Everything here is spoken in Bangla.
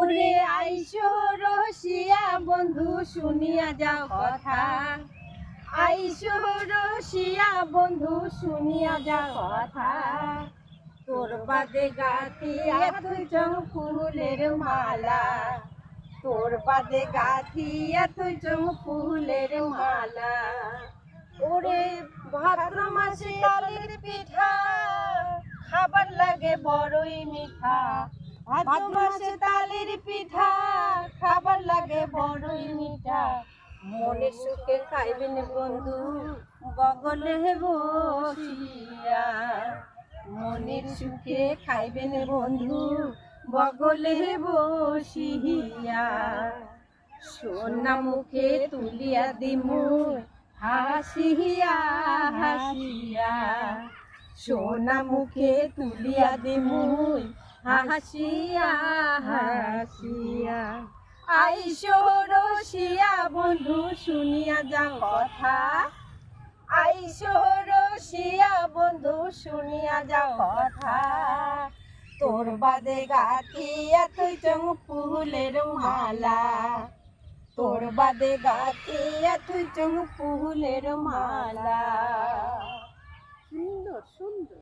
ওরে আইসো রসিয়া বন্ধু শুনিয়া যাও কথা, আইসো রসিয়া বন্ধু শুনিয়া যাও কথা। তোর বাদে গাতি তুই চং ফুলের মালা, তোর বাদে গাতি তুই চং ফুলের মালা। ওরে ভাদ্র মাসে তালের পিঠা খাবার লাগে বড়ই মিঠা, ভাদ্র মাসে তালের পিঠা খাবার লাগে বড়ই মিঠা। মনের সুখে খাইবেন বন্ধু বগলে বসিয়া, মনের সুখে খাইবেন বন্ধু বগলে বসিয়া। সোনা মুখে তুলিয়া দিমু হাসিয়া হাসিয়া, সোনা মুখে তুলিয়া দিমু হাসিয়া হাসিয়া। আইসো রসিয়া বন্ধু শুনিয়া যাও কথা, আইসো রসিয়া বন্ধু শুনিয়া যাও কথা। তোর বাদে গাথিয়া তুই চং ফুলের মালা, তোর বাদে গাথিয়া তুই চং ফুলের মালা। সুন্দর সুন্দর।